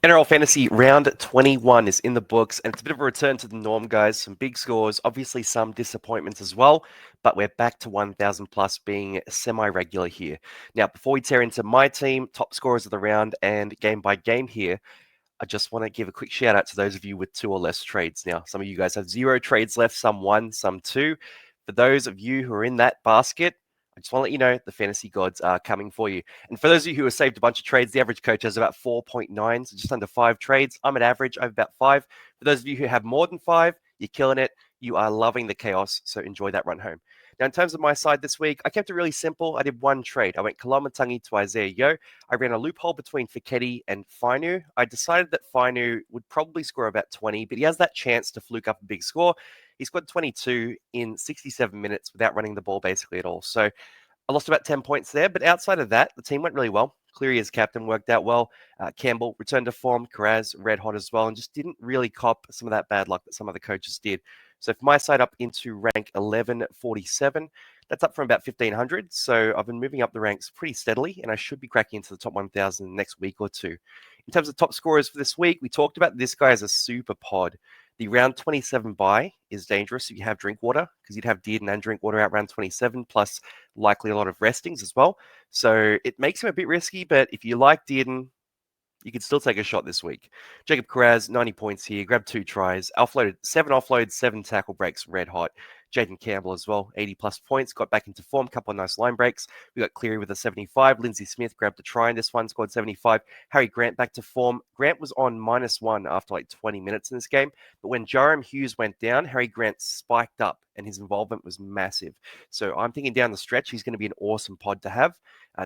NRL Fantasy Round 21 is in the books, and it's a bit of a return to the norm, guys. Some big scores, obviously some disappointments as well, but we're back to 1,000 plus being semi-regular here. Now, before we tear into my team, top scorers of the round, and game by game here, I just want to give a quick shout out to those of you with 2 or less trades. Now, some of you guys have 0 trades left, some 1, some 2. For those of you who are in that basket, I just want to let you know the fantasy gods are coming for you. And for those of you who have saved a bunch of trades, the average coach has about 4.9, so just under 5 trades. I'm at average, I have about 5. For those of you who have more than 5, you're killing it. You are loving the chaos, so enjoy that run home. Now, in terms of my side this week, I kept it really simple. I did 1 trade. I went Koloamatangi to Isaiah Yeo. I ran a loophole between Fiketti and Fainu. I decided that Fainu would probably score about 20, but he has that chance to fluke up a big score. He scored 22 in 67 minutes without running the ball basically at all. So I lost about 10 points there, but outside of that, the team went really well. Cleary as captain worked out well. Campbell returned to form. Carraz red hot as well, and just didn't really cop some of that bad luck that some other coaches did. So for my side up into rank 1147, that's up from about 1,500. So I've been moving up the ranks pretty steadily, and I should be cracking into the top 1,000 in the next week or two. In terms of top scorers for this week, we talked about this guy as a super pod. The round 27 bye is dangerous if you have Drinkwater, because you'd have Dearden and Drinkwater out round 27, plus likely a lot of restings as well. So it makes him a bit risky, but if you like Dearden, you can still take a shot this week. Jacob Carraz, 90 points here, grabbed 2 tries, 7 offloads, 7 tackle breaks, red hot. Jaden Campbell as well, 80 plus points, got back into form, couple of nice line breaks. We got Cleary with a 75. Lindsay Smith grabbed a try in this one, scored 75. Harry Grant back to form. Grant was on -1 after like 20 minutes in this game, but when Jarom Hughes went down, Harry Grant spiked up and his involvement was massive. So I'm thinking down the stretch, he's going to be an awesome pod to have.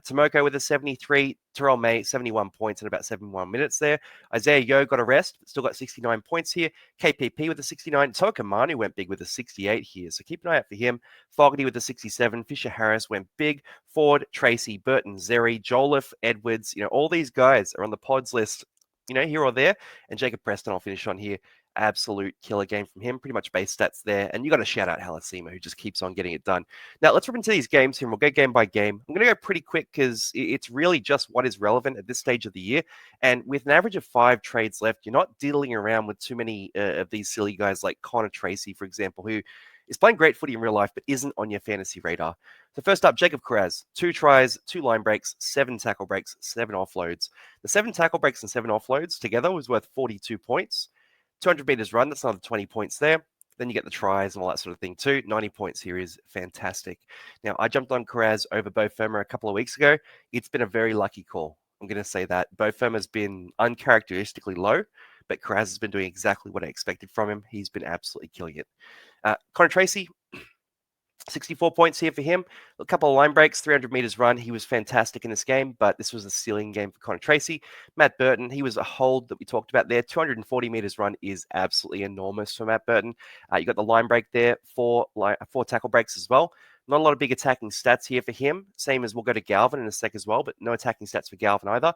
Tomoko with a 73, Terrell May, 71 points in about 71 minutes there. Isaiah Yeo got a rest, but still got 69 points here. KPP with a 69. Toka Manu went big with a 68 here, so keep an eye out for him. Fogarty with a 67. Fisher Harris went big. Ford, Tracy, Burton, Zeri, Jolliffe, Edwards, all these guys are on the pods list, here or there. And Jacob Preston, I'll finish on here. Absolute killer game from him. Pretty much base stats there. And you got to shout out Halasima, who just keeps on getting it done. Now, let's rip into these games here, and we'll go game by game. I'm going to go pretty quick because it's really just what is relevant at this stage of the year. And with an average of 5 trades left, you're not diddling around with too many of these silly guys like Connor Tracy, for example, who is playing great footy in real life, but isn't on your fantasy radar. So first up, Jacob Carraz, 2 tries, 2 line breaks, 7 tackle breaks, 7 offloads. The 7 tackle breaks and 7 offloads together was worth 42 points. 200 meters run, that's another 20 points there. Then you get the tries and all that sort of thing too. 90 points here is fantastic. Now, I jumped on Carraz over Bo Firma a couple of weeks ago. It's been a very lucky call. I'm going to say that. Bo Firma's been uncharacteristically low, but Carraz has been doing exactly what I expected from him. He's been absolutely killing it. Connor Tracy, 64 points here for him. A couple of line breaks, 300 meters run. He was fantastic in this game, but this was a ceiling game for Connor Tracy. Matt Burton, he was a hold that we talked about there. 240 meters run is absolutely enormous for Matt Burton. You got the line break there, 4 tackle breaks as well. Not a lot of big attacking stats here for him. Same as we'll go to Galvin in a sec as well, but no attacking stats for Galvin either.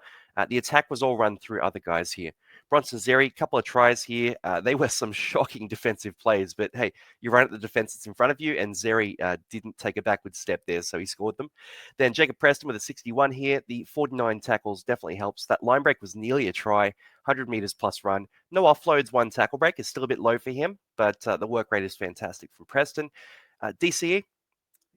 The attack was all run through other guys here. Bronson Zeri, couple of tries here. They were some shocking defensive plays, but hey, you run at the defense that's in front of you, and Zeri didn't take a backward step there, so he scored them. Then Jacob Preston with a 61 here. The 49 tackles definitely helps. That line break was nearly a try, 100 meters plus run. No offloads, 1 tackle break is still a bit low for him, but the work rate is fantastic from Preston. DCE,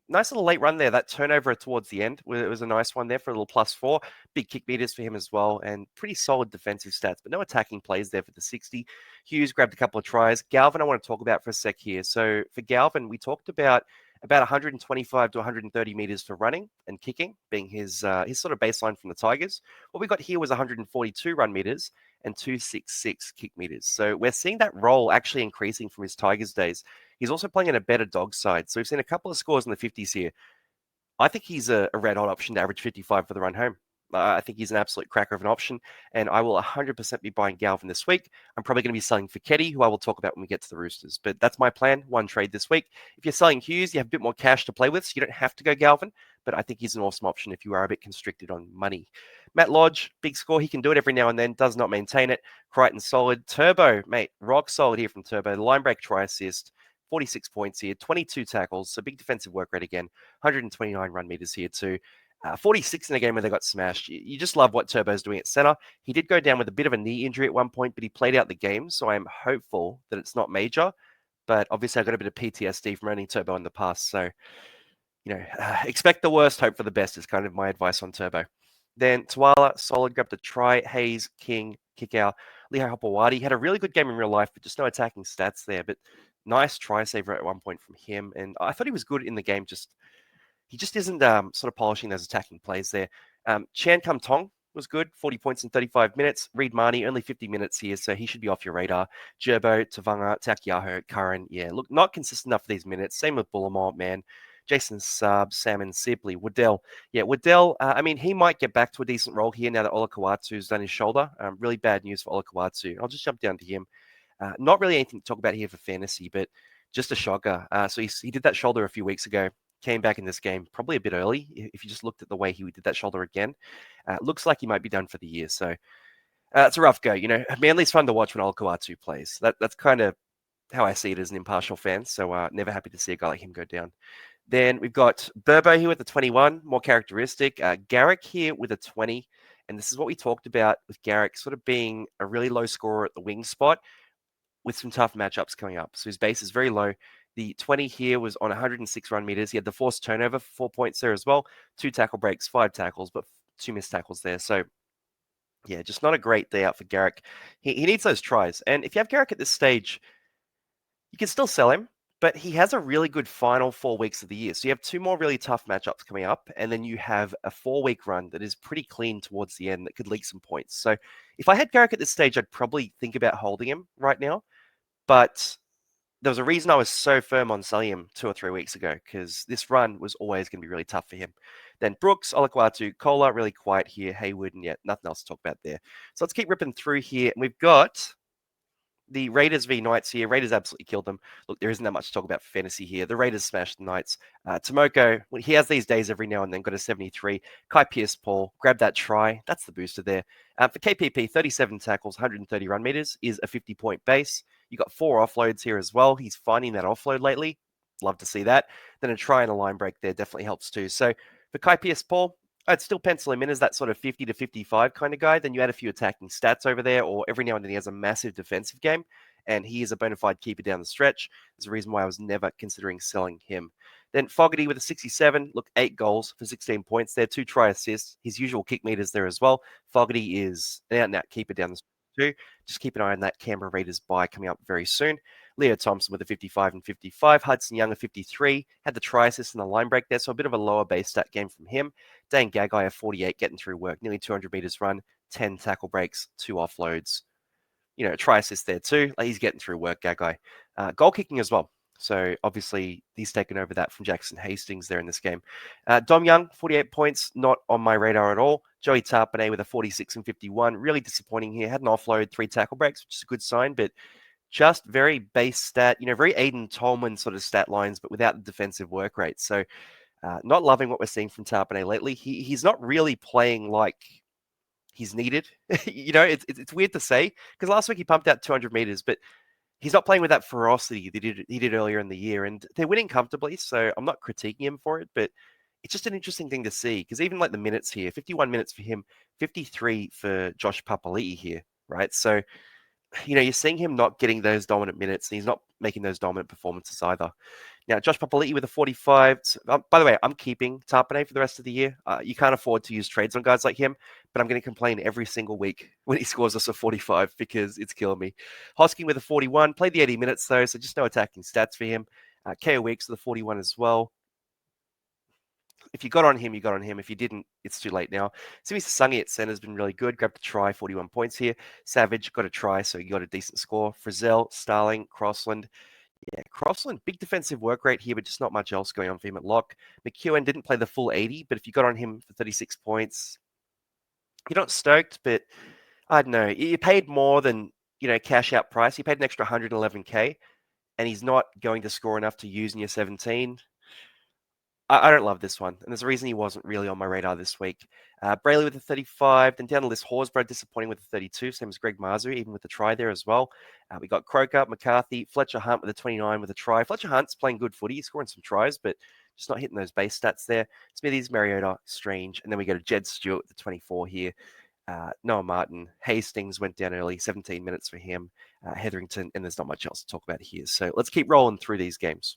nice little late run there. That turnover towards the end was a nice one there for a little +4. Big kick meters for him as well, and pretty solid defensive stats, but no attacking plays there for the 60. Hughes grabbed a couple of tries. Galvin, I want to talk about for a sec here. So for Galvin, we talked about 125 to 130 meters for running and kicking, being his sort of baseline from the Tigers. What we got here was 142 run meters and 266 kick meters. So we're seeing that role actually increasing from his Tigers days. He's also playing in a better dog side. So we've seen a couple of scores in the 50s here. I think he's a red hot option to average 55 for the run home. I think he's an absolute cracker of an option, and I will 100% be buying Galvin this week. I'm probably going to be selling Fiketti, who I will talk about when we get to the Roosters. But that's my plan, 1 trade this week. If you're selling Hughes, you have a bit more cash to play with, so you don't have to go Galvin, but I think he's an awesome option if you are a bit constricted on money. Matt Lodge, big score. He can do it every now and then, does not maintain it. Crichton solid. Turbo, mate, rock solid here from Turbo. The line break try assist. 46 points here, 22 tackles, so big defensive work rate again, 129 run meters here too. 46 in a game where they got smashed. You just love what Turbo's doing at center. He did go down with a bit of a knee injury at one point, but he played out the game, so I am hopeful that it's not major. But obviously, I got a bit of PTSD from owning Turbo in the past, so expect the worst, hope for the best is kind of my advice on Turbo. Then Tuala, solid, grabbed a try. Hayes, King, kick out. Lehigh Hopewadi had a really good game in real life, but just no attacking stats there. But nice try saver at one point from him, and I thought he was good in the game. He just isn't sort of polishing those attacking plays there. Chan Kum Tong was good, 40 points in 35 minutes. Reed Marnie, only 50 minutes here, so he should be off your radar. Gerbo, Tavanga, Takiaho, Curran, yeah, look, not consistent enough for these minutes. Same with Bullimore, man. Jason Saab, Salmon, Sibley, Waddell. Yeah, Waddell, I mean, he might get back to a decent role here now that Olakawatu's done his shoulder. Really bad news for Olakawatu. I'll just jump down to him. Not really anything to talk about here for fantasy, but just a shocker. So he did that shoulder a few weeks ago, came back in this game probably a bit early. If you just looked at the way he did that shoulder again, looks like he might be done for the year. So it's a rough go. Manly's fun to watch when Olakawatu plays. That's kind of how I see it as an impartial fan. So never happy to see a guy like him go down. Then we've got Burbo here with the 21, more characteristic. Garrick here with a 20. And this is what we talked about with Garrick sort of being a really low scorer at the wing spot with some tough matchups coming up. So his base is very low. The 20 here was on 106 run meters. He had the forced turnover for 4 points there as well. 2 tackle breaks, 5 tackles, but 2 missed tackles there. So, yeah, just not a great day out for Garrick. He needs those tries. And if you have Garrick at this stage, you can still sell him, but he has a really good final 4 weeks of the year. So you have 2 more really tough matchups coming up, and then you have a 4-week run that is pretty clean towards the end that could leak some points. So if I had Garrick at this stage, I'd probably think about holding him right now. But there was a reason I was so firm on selling him 2 or 3 weeks ago, because this run was always going to be really tough for him. Then Brooks, Olakwatu, Kola, really quiet here. Haywood, and yeah, nothing else to talk about there. So let's keep ripping through here. And we've got the Raiders v Knights here. Raiders absolutely killed them. Look, there isn't that much to talk about for fantasy here. The Raiders smashed the Knights. Tomoko, he has these days every now and then, got a 73. Kai Pierce-Paul, grabbed that try. That's the booster there. For KPP, 37 tackles, 130 run meters is a 50-point base. You got 4 offloads here as well. He's finding that offload lately. Love to see that. Then a try and a line break there definitely helps too. So for Kai Pierce-Paul, I'd still pencil him in as that sort of 50 to 55 kind of guy. Then you add a few attacking stats over there, or every now and then he has a massive defensive game, and he is a bona fide keeper down the stretch. There's a reason why I was never considering selling him. Then Fogarty with a 67, look, 8 goals for 16 points there, 2 try assists, his usual kick meters there as well. Fogarty is an out-and-out keeper down the stretch too. Just keep an eye on that Canberra Raiders buy coming up very soon. Leo Thompson with a 55 and 55. Hudson Young a 53. Had the try assist and the line break there, so a bit of a lower base stat game from him. Dane Gagai a 48, getting through work, nearly 200 meters run, 10 tackle breaks, 2 offloads. Try assist there too. He's getting through work, Gagai. Goal kicking as well. So obviously he's taken over that from Jackson Hastings there in this game. Dom Young, 48 points, not on my radar at all. Joey Tarpanay with a 46 and 51. Really disappointing here. Had an offload, 3 tackle breaks, which is a good sign, but just very base stat, very Aiden Tolman sort of stat lines, but without the defensive work rate. So not loving what we're seeing from Tarpanay lately. He's not really playing like he's needed. It's weird to say, because last week he pumped out 200 meters, but he's not playing with that ferocity that he did earlier in the year, and they're winning comfortably, so I'm not critiquing him for it, but it's just an interesting thing to see, because even like the minutes here, 51 minutes for him, 53 for Josh Papali'i here, right? So, you're seeing him not getting those dominant minutes, and he's not making those dominant performances either. Now, Josh Papali'i with a 45. By the way, I'm keeping Tarpanay for the rest of the year. You can't afford to use trades on guys like him, but I'm going to complain every single week when he scores us a 45 because it's killing me. Hosking with a 41. Played the 80 minutes, though, so just no attacking stats for him. KO Weeks with a 41 as well. If you got on him, you got on him. If you didn't, it's too late now. Simi Sasangi at center has been really good. Grabbed a try, 41 points here. Savage got a try, so he got a decent score. Frizzell, Starling, Crossland. Yeah, Crossland, big defensive work rate here, but just not much else going on for him at lock. McEwen didn't play the full 80, but if you got on him for 36 points, you're not stoked, but I don't know. You paid more than, cash out price. You paid an extra 111K, and he's not going to score enough to use in your 17. I don't love this one, and there's a reason he wasn't really on my radar this week. Brayley with a 35, then down the list, Horsburgh disappointing with a 32, same as Greg Marzu, even with the try there as well. We got Croker, McCarthy, Fletcher Hunt with a 29 with a try. Fletcher Hunt's playing good footy, he's scoring some tries, but just not hitting those base stats there. Smithies, Mariota, Strange, and then we go to Jed Stewart with the 24 here. Noah Martin, Hastings went down early, 17 minutes for him. Hetherington, and there's not much else to talk about here. So let's keep rolling through these games.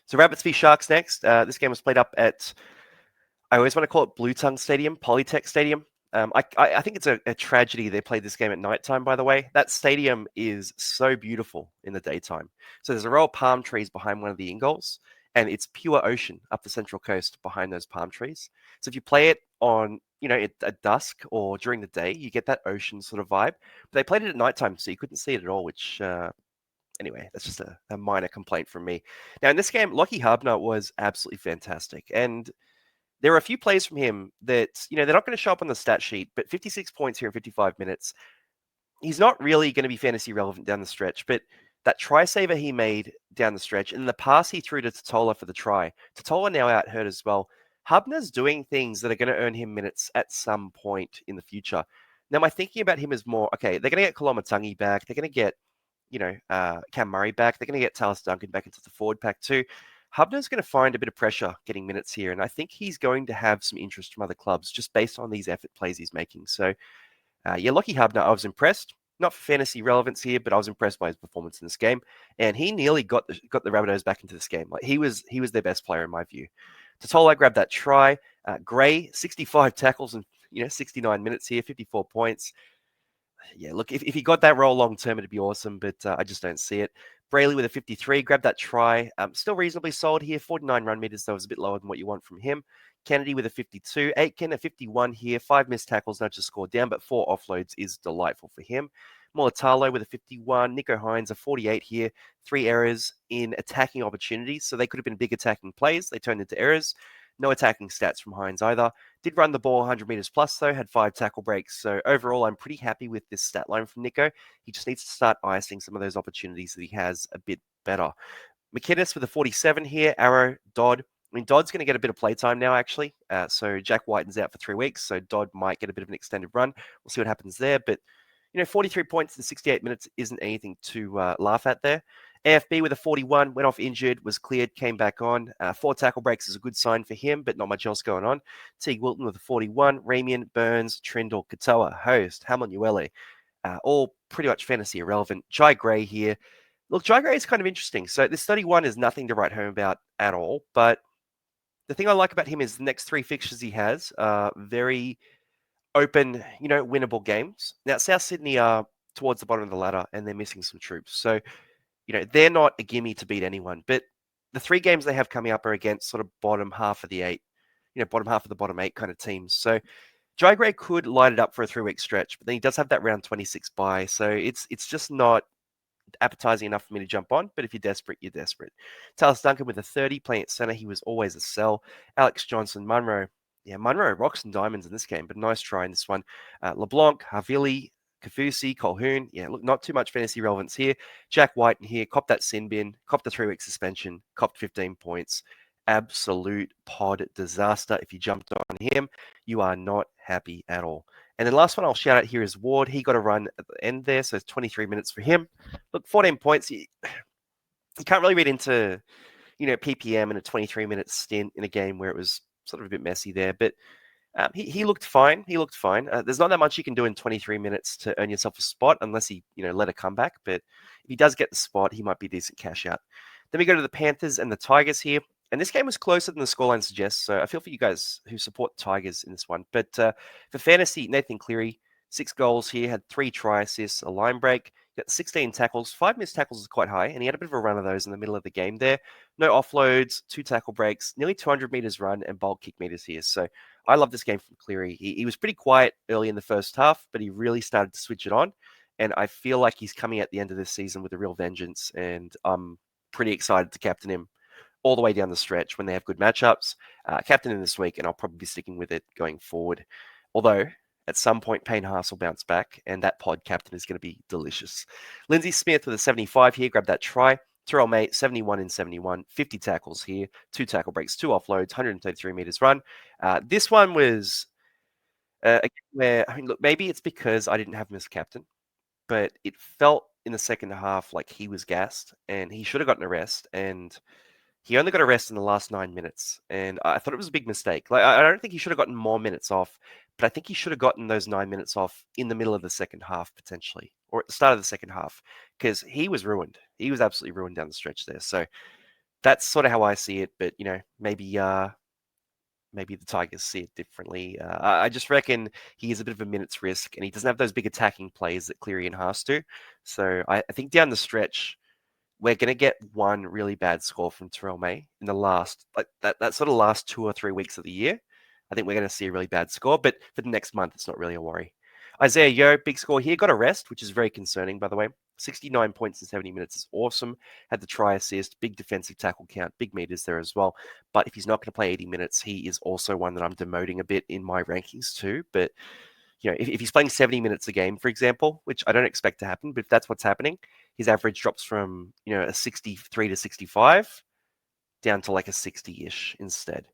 So Rabbits v Sharks next. This game was played up at, I always want to call it Blue Tongue Stadium, Polytech Stadium. I think it's a tragedy they played this game at nighttime, by the way. That stadium is so beautiful in the daytime. So there's a row of palm trees behind one of the in-goals, and it's pure ocean up the Central Coast behind those palm trees. So if you play it on, at dusk or during the day, you get that ocean sort of vibe. But they played it at nighttime, so you couldn't see it at all, which anyway, that's just a minor complaint from me. Now, in this game, Lockie Harbner was absolutely fantastic. And there were a few plays from him that, they're not going to show up on the stat sheet, but 56 points here in 55 minutes. He's not really going to be fantasy relevant down the stretch, but that try saver he made down the stretch and the pass he threw to Totola for the try. Totola now out hurt as well. Hubner's doing things that are going to earn him minutes at some point in the future. Now, my thinking about him is more, okay, they're going to get Kolomatangi back. They're going to get Cam Murray back. They're going to get Talis Duncan back into the forward pack too. Hubner's going to find a bit of pressure getting minutes here, and I think he's going to have some interest from other clubs just based on these effort plays he's making. So, Lockie Hubner, I was impressed. Not for fantasy relevance here, but I was impressed by his performance in this game, and he nearly got the Rabbitohs back into this game. Like he was their best player in my view. Totola grabbed that try. Gray, 65 tackles and 69 minutes here, 54 points. Yeah, look, if he got that role long term, it'd be awesome, but I just don't see it. Brayley with a 53, grabbed that try. Still reasonably solid here, 49 run meters, though, was a bit lower than what you want from him. Kennedy with a 52, Aitken a 51 here, 5 missed tackles, not just scored down, but 4 offloads is delightful for him. Mulatalo with a 51, Nico Hines a 48 here, 3 errors in attacking opportunities, so they could have been big attacking plays. They turned into errors. No attacking stats from Hines either. Did run the ball 100 meters plus, though, had 5 tackle breaks. So overall, I'm pretty happy with this stat line from Nico. He just needs to start icing some of those opportunities that he has a bit better. McInnes with a 47 here, Arrow, Dodd. I mean, Dodd's going to get a bit of playtime now, actually. So Jack Whiten's out for 3 weeks, so Dodd might get a bit of an extended run. We'll see what happens there. But, 43 points in 68 minutes isn't anything to laugh at there. AFB with a 41, went off injured, was cleared, came back on. 4 tackle breaks is a good sign for him, but not much else going on. Teague Wilton with a 41, Ramian, Burns, Trindle, Katoa, Host, Hamlin-Uele, all pretty much fantasy irrelevant. Jai Gray here. Look, Jai Gray is kind of interesting. So this 31 is nothing to write home about at all, but the thing I like about him is the next 3 fixtures he has are very open, winnable games. Now, South Sydney are towards the bottom of the ladder, and they're missing some troops. So, they're not a gimme to beat anyone, but the 3 games they have coming up are against sort of bottom half of the 8, bottom half of the bottom 8 kind of teams. So Jai Gray could light it up for a 3-week stretch, but then he does have that round 26 bye. So it's just not appetizing enough for me to jump on, but if you're desperate, you're desperate. Talis Duncan with a 30, playing at center. He was always a sell. Alex Johnson, Munro. Yeah, Munro rocks and diamonds in this game, but nice try in this one. LeBlanc, Havili, Kafusi, Colhoun. Yeah, look, not too much fantasy relevance here. Jack White in here, copped that sin bin, copped the 3-week suspension, copped 15 points. Absolute pod disaster. If you jumped on him, you are not happy at all. And then last one I'll shout out here is Ward. He got a run at the end there, so it's 23 minutes for him. Look, 14 points. You can't really read into, PPM in a 23-minute stint in a game where it was sort of a bit messy there, but he looked fine. He looked fine. There's not that much you can do in 23 minutes to earn yourself a spot unless he, let a comeback. But if he does get the spot, he might be a decent cash out. Then we go to the Panthers and the Tigers here. And this game was closer than the scoreline suggests. So I feel for you guys who support the Tigers in this one. But for fantasy, Nathan Cleary, 6 goals here, had 3 try assists, a line break, got 16 tackles. 5 missed tackles is quite high, and he had a bit of a run of those in the middle of the game there. No offloads, 2 tackle breaks, nearly 200 meters run, and bulk kick meters here. So I love this game from Cleary. He was pretty quiet early in the first half, but he really started to switch it on. And I feel like he's coming at the end of this season with a real vengeance, and I'm pretty excited to captain him all the way down the stretch when they have good matchups. Captain him this week, and I'll probably be sticking with it going forward. Although, at some point, Payne Haas will bounce back, and that pod captain is going to be delicious. Lindsay Smith with a 75 here, grabbed that try. Terrell May, 71 in 71, 50 tackles here, 2 tackle breaks, 2 offloads, 133 meters run. This one was where, I mean, look, maybe it's because I didn't have him as captain, but it felt in the second half like he was gassed and he should have gotten a rest. And he only got a rest in the last 9 minutes, and I thought it was a big mistake. Like, I don't think he should have gotten more minutes off, but I think he should have gotten those 9 minutes off in the middle of the second half, potentially, or at the start of the second half, because he was ruined. He was absolutely ruined down the stretch there. So that's sort of how I see it. But maybe the Tigers see it differently. I just reckon he is a bit of a minutes risk, and he doesn't have those big attacking plays that Cleary and Haas do. So I think down the stretch, we're going to get one really bad score from Terrell May in the last, like that sort of last 2 or 3 weeks of the year. I think we're going to see a really bad score, but for the next month, it's not really a worry. Isaiah Yeo, big score here, got a rest, which is very concerning, by the way. 69 points in 70 minutes is awesome. Had the try assist, big defensive tackle count, big meters there as well. But if he's not going to play 80 minutes, he is also one that I'm demoting a bit in my rankings too. But if he's playing 70 minutes a game, for example, which I don't expect to happen, but if that's what's happening, his average drops from, a 63 to 65 down to like a 60-ish instead.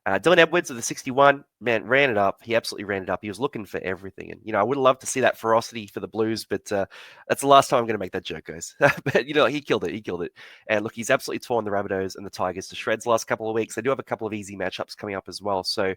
Dylan Edwards of the 61, man, ran it up. He absolutely ran it up. He was looking for everything. And, I would love to see that ferocity for the Blues, but that's the last time I'm going to make that joke, guys. But, he killed it. He killed it. And look, he's absolutely torn the Rabbitohs and the Tigers to shreds the last couple of weeks. They do have a couple of easy matchups coming up as well. So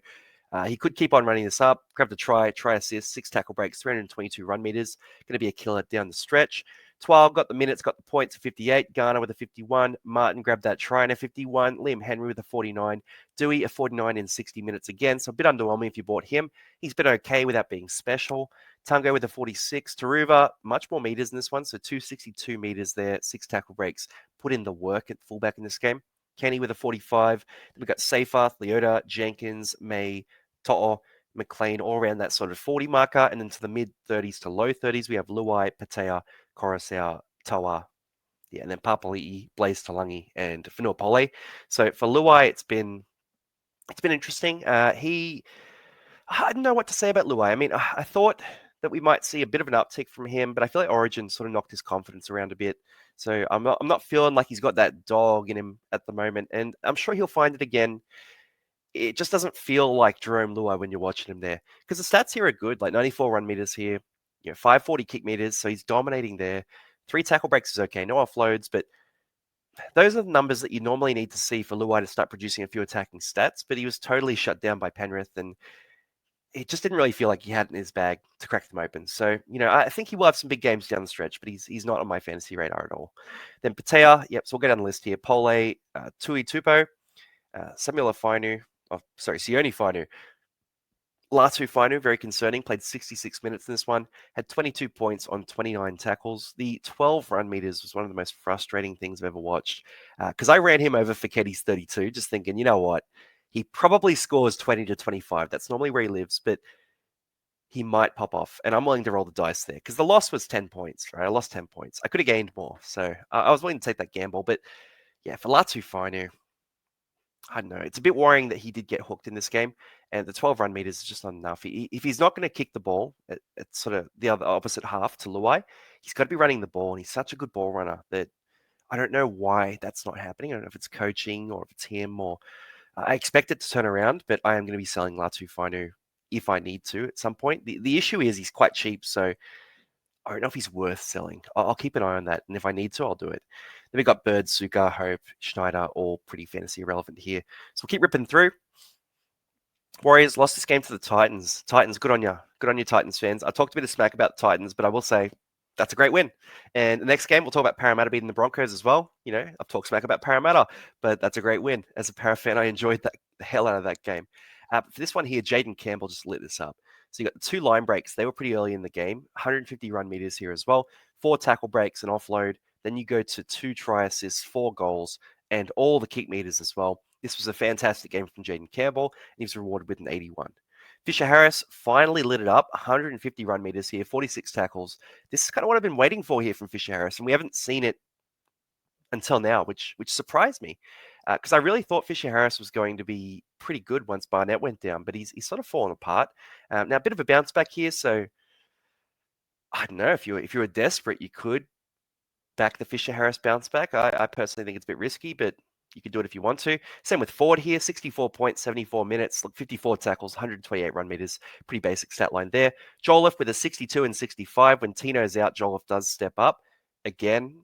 he could keep on running this up. Grabbed a try assist, 6 tackle breaks, 322 run meters. Going to be a killer down the stretch. 12 got the minutes, got the points, 58. Garner with a 51. Martin grabbed that try in a 51. Liam Henry with a 49. Dewey a 49 in 60 minutes again. So a bit underwhelming if you bought him. He's been okay without being special. Tungo with a 46. Taruva, much more meters in this one. So 262 meters there, 6 tackle breaks. Put in the work at fullback in this game. Kenny with a 45. Then we've got Seyfarth, Leota, Jenkins, May, To'o, McLean, all around that sort of 40 marker. And then to the mid 30s to low 30s, we have Luai, Patea, Coruscant, Toa, and then Papali'i, Blaze Talangi, and Fanua. So for Luai, it's been interesting. I don't know what to say about Luai. I mean, I thought that we might see a bit of an uptick from him, but I feel like Origin sort of knocked his confidence around a bit. So I'm not feeling like he's got that dog in him at the moment, and I'm sure he'll find it again. It just doesn't feel like Jerome Luai when you're watching him there, because the stats here are good, like 94 run meters here, 540 kick meters, so he's dominating there. 3 tackle breaks is okay, no offloads, but those are the numbers that you normally need to see for Luai to start producing a few attacking stats, but he was totally shut down by Penrith, and it just didn't really feel like he had in his bag to crack them open. So, I think he will have some big games down the stretch, but he's not on my fantasy radar at all. Then Patea, so we'll go down the list here. Pole, Tui Tupo, Samuel Fainu, Sione Fainu. Latu Fainu, very concerning, played 66 minutes in this one, had 22 points on 29 tackles. The 12 run meters was one of the most frustrating things I've ever watched, because I ran him over for Keddy's 32, just thinking, you know what, he probably scores 20 to 25. That's normally where he lives, but he might pop off, and I'm willing to roll the dice there, because the loss was 10 points, right? I lost 10 points. I could have gained more, so I was willing to take that gamble, but yeah, for Latu Fainu, I don't know. It's a bit worrying that he did get hooked in this game, and the 12 run meters is just not enough. If he's not going to kick the ball at sort of the other opposite half to Luai, he's got to be running the ball, and he's such a good ball runner that I don't know why that's not happening. I don't know if it's coaching or if it's him, or I expect it to turn around, but I am going to be selling Latu Fainu if I need to at some point. The issue is he's quite cheap, so I don't know if he's worth selling. I'll keep an eye on that, and if I need to, I'll do it. Then we got Bird, Suka, Hope, Schneider, all pretty fantasy relevant here. So we'll keep ripping through. Warriors lost this game to the Titans. Titans, good on you. Good on you, Titans fans. I talked a bit of smack about the Titans, but I will say that's a great win. And the next game, we'll talk about Parramatta beating the Broncos as well. I've talked smack about Parramatta, but that's a great win. As a Para fan, I enjoyed the hell out of that game. But for this one here, Jaden Campbell just lit this up. So you got the 2 line breaks. They were pretty early in the game. 150 run meters here as well. 4 tackle breaks and offload. Then you go to 2 try assists, 4 goals, and all the kick meters as well. This was a fantastic game from Jaden Campbell, and he was rewarded with an 81. Fisher Harris finally lit it up. 150 run meters here, 46 tackles. This is kind of what I've been waiting for here from Fisher Harris, and we haven't seen it until now, which surprised me, because I really thought Fisher Harris was going to be pretty good once Barnett went down, but he's sort of fallen apart. Now a bit of a bounce back here, so I don't know, if you were desperate, you could back the Fisher-Harris bounce back. I personally think it's a bit risky, but you can do it if you want to. Same with Ford here, 64 points, 74 minutes, 54 tackles, 128 run meters. Pretty basic stat line there. Jolliffe with a 62 and 65. When Tino's out, Jolliffe does step up. Again,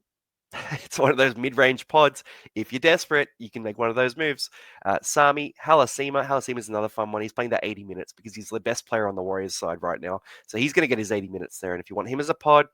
it's one of those mid-range pods. If you're desperate, you can make one of those moves. Sami, Halasima. Halasima is another fun one. He's playing that 80 minutes because he's the best player on the Warriors side right now. So he's going to get his 80 minutes there. And if you want him as a pod,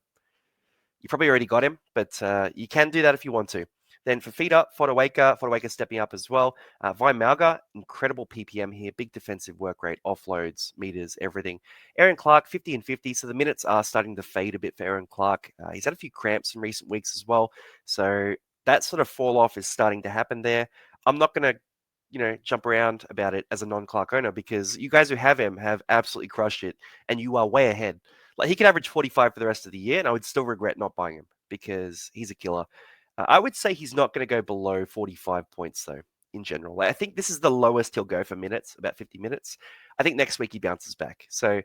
you probably already got him, but you can do that if you want to. Then for feeder, Fodawaker stepping up as well. Vai Malga, incredible PPM here, big defensive work rate, offloads, meters, everything. Aaron Clark, 50 and 50, so the minutes are starting to fade a bit for Aaron Clark. He's had a few cramps in recent weeks as well, so that sort of fall off is starting to happen there. I'm not going to jump around about it as a non-Clark owner because you guys who have him have absolutely crushed it and you are way ahead. Like he could average 45 for the rest of the year and I would still regret not buying him because he's a killer. I would say he's not going to go below 45 points though in general. Like, I think this is the lowest he'll go for minutes, about 50 minutes. I think next week he bounces back. So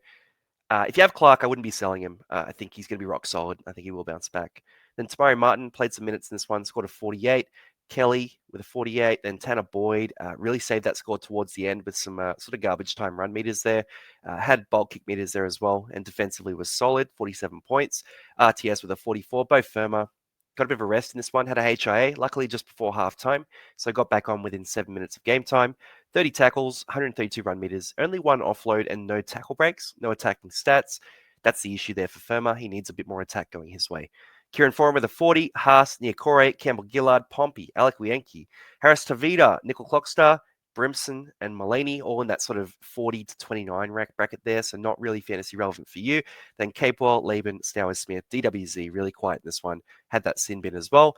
if you have Clark, I wouldn't be selling him. I think he's going to be rock solid. I think he will bounce back. Then Tamari Martin played some minutes in this one, scored a 48. Kelly with a 48. Then Tanner Boyd really saved that score towards the end with some sort of garbage time run meters there. Had bulk kick meters there as well. And defensively was solid, 47 points. RTS with a 44. Bo Firma got a bit of a rest in this one, had a HIA, luckily just before halftime. So got back on within 7 minutes of game time. 30 tackles, 132 run meters, only one offload and no tackle breaks, no attacking stats. That's the issue there for Firma. He needs a bit more attack going his way. Kieran Foran with a 40, Haas, Niokore, Campbell Gillard, Pompey, Alec Wienke, Harris Tavita, Nickel Clockstar, Brimson, and Mulaney, all in that sort of 40 to 29 bracket there, so not really fantasy relevant for you. Then Capewell, Laban, Stowers Smith, DWZ, really quiet in this one, had that sin bin as well.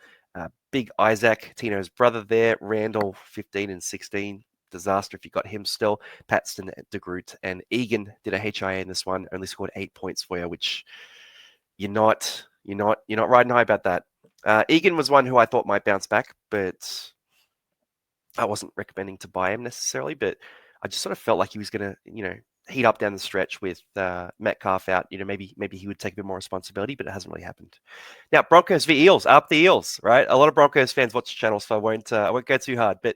Big Isaac, Tino's brother there, Randall, 15 and 16. Disaster if you got him still. Paxton, DeGroot, and Egan did a HIA in this one, only scored 8 points for you, which you're not riding high about that. Egan was one who I thought might bounce back, but I wasn't recommending to buy him necessarily. But I just sort of felt like he was going to, heat up down the stretch with Metcalf out. Maybe he would take a bit more responsibility, but it hasn't really happened. Now, Broncos v Eels, up the Eels, right? A lot of Broncos fans watch the channel, so I won't go too hard. But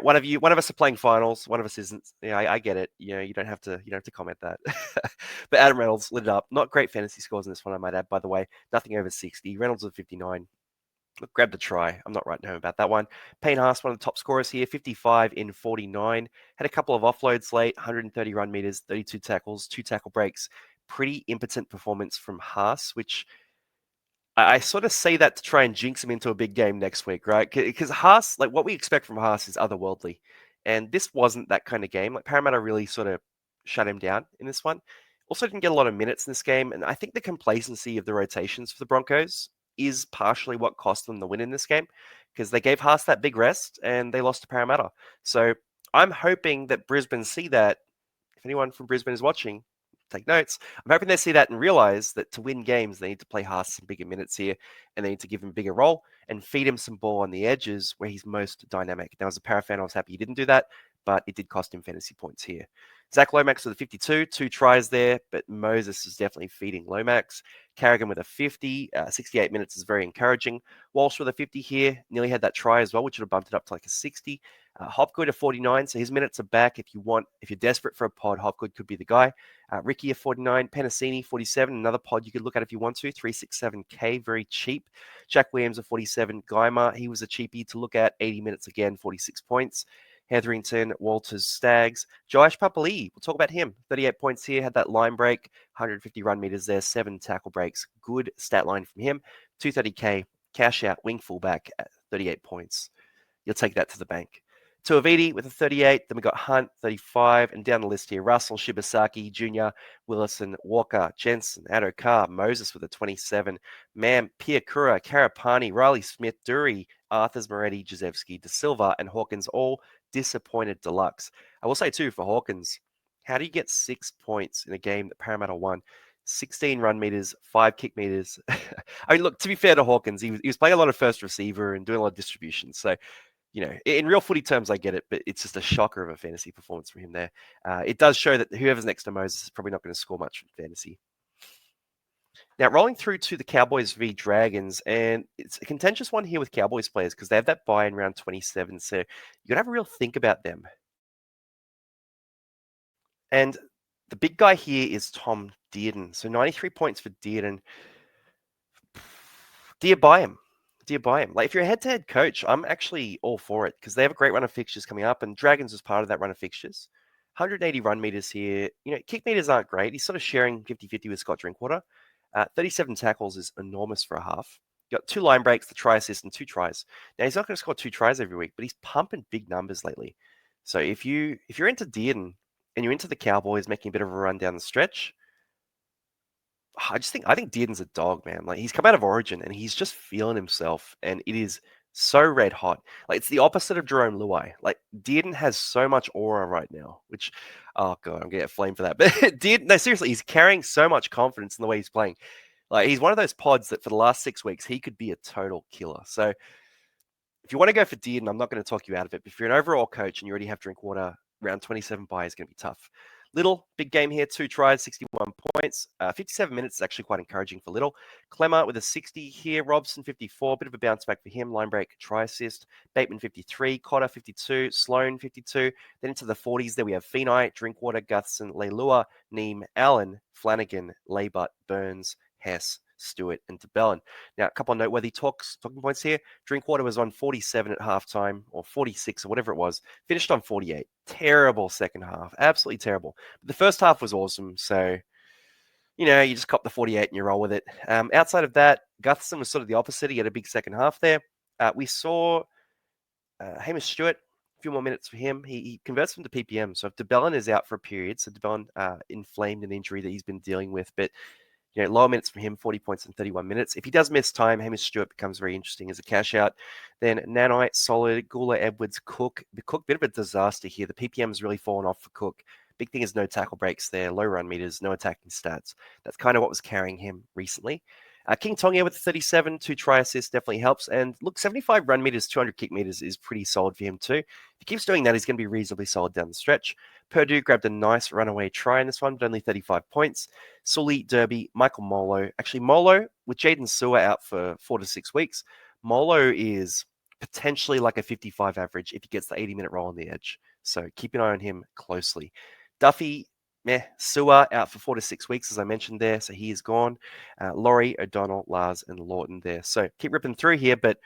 one of us are playing finals, one of us isn't. I get it. You don't have to comment that. But Adam Reynolds lit it up. Not great fantasy scores in this one, I might add. By the way, nothing over 60. Reynolds with 59. Look, grab the try. I'm not writing home about that one. Payne Haas, one of the top scorers here, 55 in 49. Had a couple of offloads late, 130 run meters, 32 tackles, 2 tackle breaks. Pretty impotent performance from Haas, which I sort of say that to try and jinx him into a big game next week, right? Because Haas, like what we expect from Haas is otherworldly. And this wasn't that kind of game. Like Parramatta really sort of shut him down in this one. Also didn't get a lot of minutes in this game. And I think the complacency of the rotations for the Broncos is partially what cost them the win in this game because they gave Haas that big rest and they lost to Parramatta. So I'm hoping that Brisbane see that. If anyone from Brisbane is watching, take notes. I'm hoping they see that and realize that to win games, they need to play Haas some bigger minutes here and they need to give him a bigger role and feed him some ball on the edges where he's most dynamic. Now, as a Para fan, I was happy he didn't do that, but it did cost him fantasy points here. Zach Lomax with a 52, 2 tries there, but Moses is definitely feeding Lomax. Carrigan with a 50, 68 minutes is very encouraging. Walsh with a 50 here, nearly had that try as well, which would have bumped it up to like a 60. Hopgood at 49, so his minutes are back. If you're desperate for a pod, Hopgood could be the guy. Ricky at 49, Penasini 47, another pod you could look at if you want to, 367k, very cheap. Jack Williams at 47, Geimer, he was a cheapie to look at, 80 minutes again, 46 points. Hetherington, Walters, Staggs, Joash Papali, we'll talk about him. 38 points here, had that line break, 150 run meters there, 7 tackle breaks. Good stat line from him. 230k, cash out, wing fullback at 38 points. You'll take that to the bank. Tuaviti with a 38. Then we got Hunt, 35. And down the list here, Russell, Shibasaki, Jr., Willison, Walker, Jensen, Addo Moses with a 27. Mam, Piakura, Karapani, Riley Smith, Dury, Arthurs, Moretti, Jezewski, De Silva, and Hawkins all disappointed deluxe. I will say, too, for Hawkins, how do you get 6 points in a game that Parramatta won? 16 run meters, 5 kick meters. I mean, look, to be fair to Hawkins, he was playing a lot of first receiver and doing a lot of distribution. So, in real footy terms, I get it, but it's just a shocker of a fantasy performance from him there. It does show that whoever's next to Moses is probably not going to score much in fantasy. Now, rolling through to the Cowboys v Dragons, and it's a contentious one here with Cowboys players because they have that bye in round 27. So you got to have a real think about them. And the big guy here is Tom Dearden. So 93 points for Dearden. Do you buy him? Do you buy him? Like, if you're a head-to-head coach, I'm actually all for it because they have a great run of fixtures coming up, and Dragons is part of that run of fixtures. 180 run meters here. Kick meters aren't great. He's sort of sharing 50-50 with Scott Drinkwater. 37 tackles is enormous for a half. Got 2 line breaks, the try assist, and 2 tries. Now, he's not going to score 2 tries every week, but he's pumping big numbers lately. So if you're into Dearden and you're into the Cowboys making a bit of a run down the stretch, I think Dearden's a dog, man. Like, he's come out of Origin and he's just feeling himself, and it is so red hot. Like, it's the opposite of Jerome Luai. Like, Dearden has so much aura right now, which, oh god, I'm gonna get flamed for that. But Dearden, no, seriously, he's carrying so much confidence in the way he's playing. Like, he's one of those pods that for the last 6 weeks he could be a total killer. So if you want to go for Dearden, I'm not going to talk you out of it. But if you're an overall coach and you already have Drinkwater, round 27 bye is going to be tough. Little, big game here, 2 tries, 61 points. 57 minutes is actually quite encouraging for Little. Clemmer with a 60 here. Robson, 54. Bit of a bounce back for him. Line break, try assist. Bateman, 53. Cotter, 52. Sloan, 52. Then into the 40s, there we have Feeney, Drinkwater, Gutherson, Leilua, Neem, Allen, Flanagan, Laybutt, Burns, Hess, Stewart, and DeBellin. Now, a couple of noteworthy talking points here. Drinkwater was on 47 at halftime, or 46, or whatever it was. Finished on 48. Terrible second half. Absolutely terrible. But the first half was awesome, so you just cop the 48 and you roll with it. Outside of that, Gutherson was sort of the opposite. He had a big second half there. We saw Hamish Stewart, a few more minutes for him. He converts them to PPM. So if DeBellin is out for a period, so DeBellin inflamed an injury that he's been dealing with, but lower minutes for him, 40 points in 31 minutes. If he does miss time, Hamish Stewart becomes very interesting as a cash out. Then Nanite, solid. Gula, Edwards, Cook. The Cook, bit of a disaster here. The PPM's really fallen off for Cook. Big thing is no tackle breaks there, low run meters, no attacking stats. That's kind of what was carrying him recently. King Tonga with 37, 2 try assists definitely helps. And look, 75 run meters, 200 kick meters is pretty solid for him too. If he keeps doing that, he's going to be reasonably solid down the stretch. Purdue grabbed a nice runaway try in this one, but only 35 points. Sully, Derby, Michael Molo. Actually, Molo, with Jaden Sewer out for 4 to 6 weeks, Molo is potentially like a 55 average if he gets the 80-minute roll on the edge. So keep an eye on him closely. Duffy, Sewer out for 4 to 6 weeks, as I mentioned there, so he is gone. Laurie, O'Donnell, Lars, and Lawton there. So keep ripping through here, but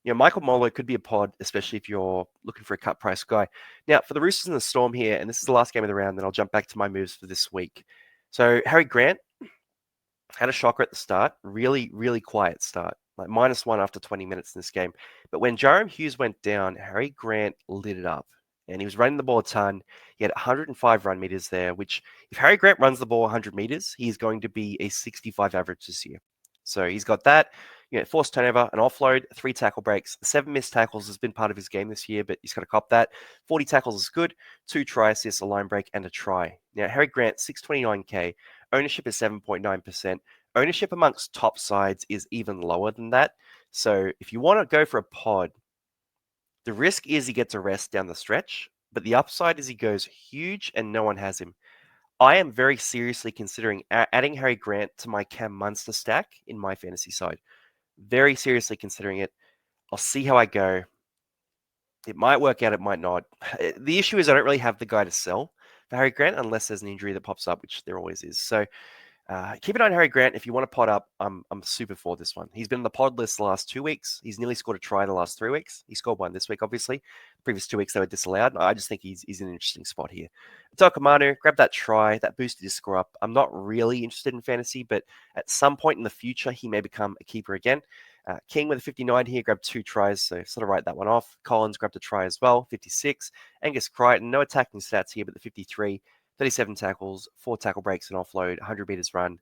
Michael Molo could be a pod, especially if you're looking for a cut price guy. Now, for the Roosters and the Storm here, and this is the last game of the round, then I'll jump back to my moves for this week. So Harry Grant had a shocker at the start, really, really quiet start, like -1 after 20 minutes in this game. But when Jarom Hughes went down, Harry Grant lit it up. And he was running the ball a ton. He had 105 run meters there, which if Harry Grant runs the ball 100 meters, he's going to be a 65 average this year. So he's got that. Forced turnover, an offload, 3 tackle breaks, 7 missed tackles has been part of his game this year, but he's got to cop that. 40 tackles is good, 2 try assists, a line break, and a try. Now, Harry Grant, 629K, ownership is 7.9%. Ownership amongst top sides is even lower than that. So if you want to go for a pod, the risk is he gets a rest down the stretch, but the upside is he goes huge and no one has him. I am very seriously considering adding Harry Grant to my Cam Munster stack in my fantasy side. Very seriously considering it. I'll see how I go. It might work out, it might not. The issue is I don't really have the guy to sell for Harry Grant unless there's an injury that pops up, which there always is. So keep an eye on Harry Grant. If you want to pod up, I'm super for this one. He's been on the pod list the last 2 weeks. He's nearly scored a try the last 3 weeks. He scored one this week, obviously. The previous 2 weeks they were disallowed. I just think he's in an interesting spot here. Takamanu, grab that try. That boosted his score up. I'm not really interested in fantasy, but at some point in the future, he may become a keeper again. King with a 59 here, grabbed 2 tries, so sort of write that one off. Collins grabbed a try as well, 56. Angus Crichton, no attacking stats here, but the 53. 37 tackles, 4 tackle breaks and offload, 100 meters run.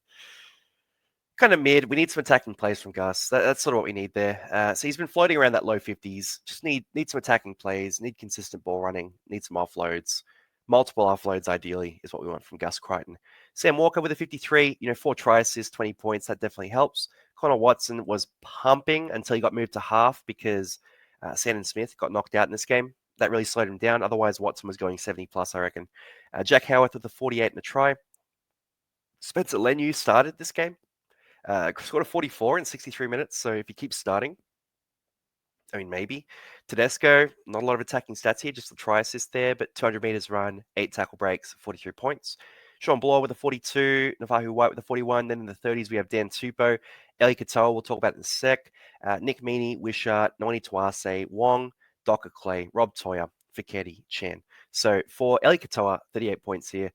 Kind of mid. We need some attacking plays from Gus. That's sort of what we need there. So he's been floating around that low 50s. Just need some attacking plays, need consistent ball running, need some offloads. Multiple offloads, ideally, is what we want from Gus Crichton. Sam Walker with a 53, 4 try assists, 20 points. That definitely helps. Connor Watson was pumping until he got moved to half because Sandon Smith got knocked out in this game. That really slowed him down. Otherwise, Watson was going 70 plus, I reckon. Jack Howarth with a 48 and a try. Spencer Lenu started this game. Scored a 44 in 63 minutes. So if he keeps starting, I mean, maybe. Tedesco, not a lot of attacking stats here, just the try assist there, but 200 meters run, 8 tackle breaks, 43 points. Sean Bloor with a 42, Navahu White with a 41. Then in the 30s, we have Dan Tupou, Eli Katoa, we'll talk about in a sec. Nick Meaney, Wishart, Noani Tuase, Wong, Docker Clay, Rob Toya, Fiketti, Chen. So for Eli Katoa, 38 points here.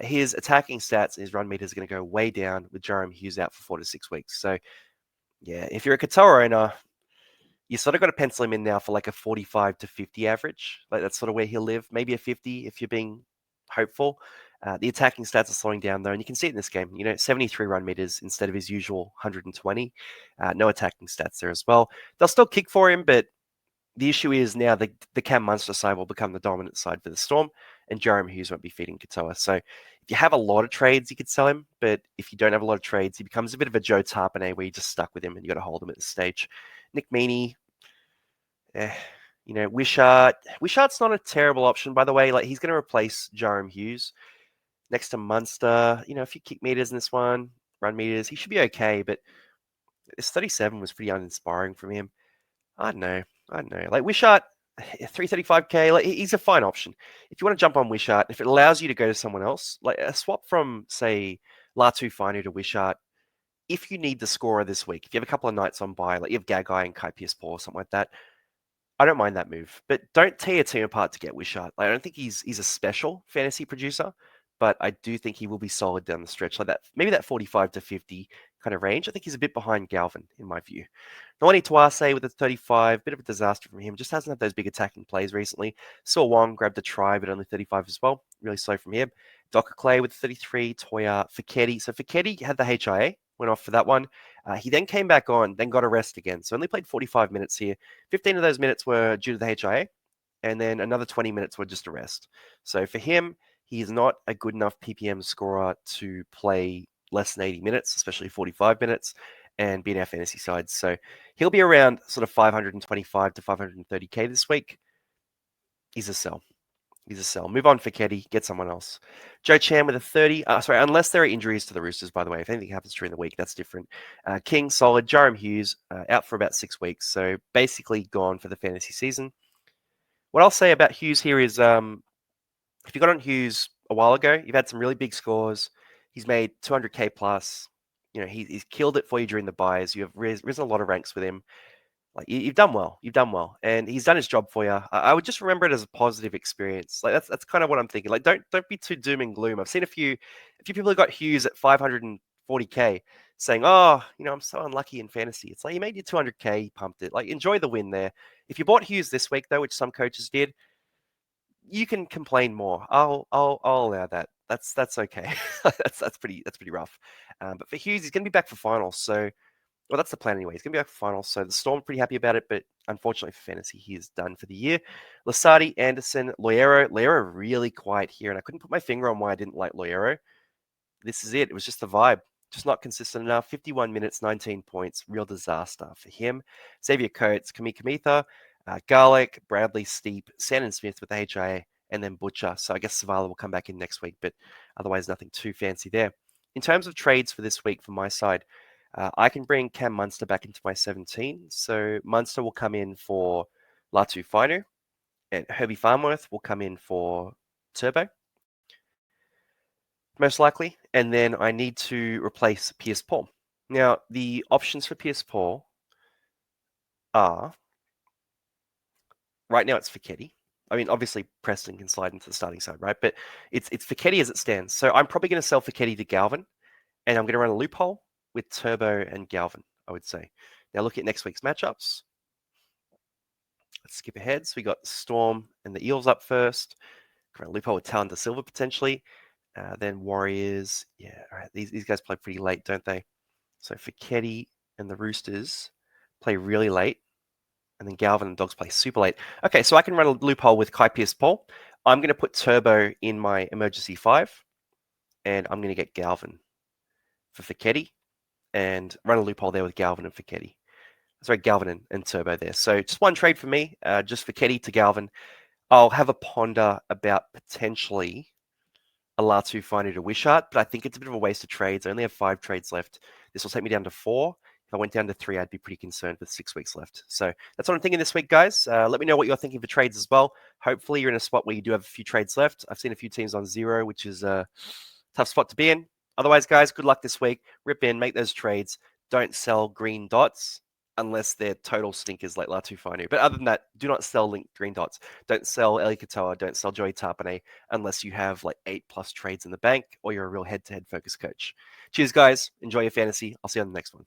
His attacking stats and his run meters are going to go way down with Jerome Hughes out for 4 to 6 weeks. So, yeah, if you're a Katoa owner, you sort of got to pencil him in now for like a 45 to 50 average. Like that's sort of where he'll live. Maybe a 50 if you're being hopeful. The attacking stats are slowing down though, and you can see it in this game. 73 run meters instead of his usual 120. No attacking stats there as well. They'll still kick for him, but the issue is now the Cam Munster side will become the dominant side for the Storm, and Jerome Hughes won't be feeding Katoa. So if you have a lot of trades, you could sell him, but if you don't have a lot of trades, he becomes a bit of a Joe Tarpanay where you're just stuck with him and you got to hold him at this stage. Nick Meaney, Wishart's not a terrible option, by the way. Like he's going to replace Jerome Hughes next to Munster. A few kick meters in this one, run meters. He should be okay, but this 37 was pretty uninspiring from him. I don't know. Like Wishart, 335k. Like he's a fine option if you want to jump on Wishart. If it allows you to go to someone else, like a swap from say Latu Finu to Wishart. If you need the scorer this week, if you have a couple of nights on bye, like you have Gagai and Kai Pierce-Paul or something like that, I don't mind that move, but don't tear your team apart to get Wishart. Like, I don't think he's a special fantasy producer, but I do think he will be solid down the stretch, like that maybe that 45 to 50 kind of range. I think he's a bit behind Galvin in my view. Noani Tuase with a 35, bit of a disaster from him. Just hasn't had those big attacking plays recently. Saw Wong grabbed a try, but only 35 as well. Really slow from him. Docker Clay with 33, Toya, Fiketti. So Fiketti had the HIA, went off for that one. He then came back on, then got a rest again. So only played 45 minutes here. 15 of those minutes were due to the HIA, and then another 20 minutes were just a rest. So for him, he is not a good enough PPM scorer to play less than 80 minutes, especially 45 minutes, and be in our fantasy sides. So he'll be around sort of 525 to 530k this week. He's a sell. Move on for Keddy. Get someone else. Joe Chan with a 30. Unless there are injuries to the Roosters, by the way. If anything happens during the week, that's different. King, solid. Jerome Hughes, out for about 6 weeks. So basically gone for the fantasy season. What I'll say about Hughes here is if you got on Hughes a while ago, you've had some really big scores. He's made 200k plus. He's killed it for you during the buys. You have risen a lot of ranks with him. Like you've done well, and he's done his job for you. I would just remember it as a positive experience. Like that's kind of what I'm thinking. Like don't be too doom and gloom. I've seen a few people who got Hughes at 540k saying, "Oh, I'm so unlucky in fantasy." It's like you made your 200k, you pumped it. Like enjoy the win there. If you bought Hughes this week though, which some coaches did, you can complain more. I'll allow that. That's okay. that's pretty rough. But for Hughes, he's going to be back for finals, so. Well, that's the plan anyway. He's going to be back for finals, so the Storm are pretty happy about it, but unfortunately for fantasy, he is done for the year. Lasardi, Anderson, Loyero. Loyero really quiet here, and I couldn't put my finger on why I didn't like Loyero. This is it. It was just the vibe. Just not consistent enough. 51 minutes, 19 points. Real disaster for him. Xavier Coates, Kamitha, Garlic, Bradley, Steep, Sandon Smith with the HIA, and then Butcher. So I guess Savala will come back in next week, but otherwise nothing too fancy there. In terms of trades for this week from my side, I can bring Cam Munster back into my 17. So Munster will come in for Latu Finu, and Herbie Farmworth will come in for Turbo, most likely. And then I need to replace Pierce-Paul. Now, the options for Pierce-Paul are, right now it's Fiketti. I mean, obviously Preston can slide into the starting side, right? But it's Fiketti as it stands. So I'm probably going to sell Fiketti to Galvin, and I'm going to run a loophole with Turbo and Galvin, I would say. Now look at next week's matchups. Let's skip ahead. So we got Storm and the Eels up first. Run a loophole with Talon de Silva potentially. Then Warriors. Yeah, all right. These guys play pretty late, don't they? So Fiketti and the Roosters play really late. And then Galvin and Dogs play super late. Okay, so I can run a loophole with Kai Pierce-Paul. I'm going to put Turbo in my emergency 5. And I'm going to get Galvin for Fiketti. And run a loophole there with Galvin and Fiketti. Sorry, Galvin and Turbo there. So just one trade for me, just Fiketti to Galvin. I'll have a ponder about potentially a Latu Finu to Wishart, but I think it's a bit of a waste of trades. I only have 5 trades left. This will take me down to 4. If I went down to 3, I'd be pretty concerned with 6 weeks left. So that's what I'm thinking this week, guys. Let me know what you're thinking for trades as well. Hopefully you're in a spot where you do have a few trades left. I've seen a few teams on 0, which is a tough spot to be in. Otherwise, guys, good luck this week. Rip in, make those trades. Don't sell green dots unless they're total stinkers like Latu Finu. But other than that, do not sell green dots. Don't sell Eli Katoa. Don't sell Joey Tarpane unless you have like 8+ trades in the bank or you're a real head-to-head focus coach. Cheers, guys. Enjoy your fantasy. I'll see you on the next one.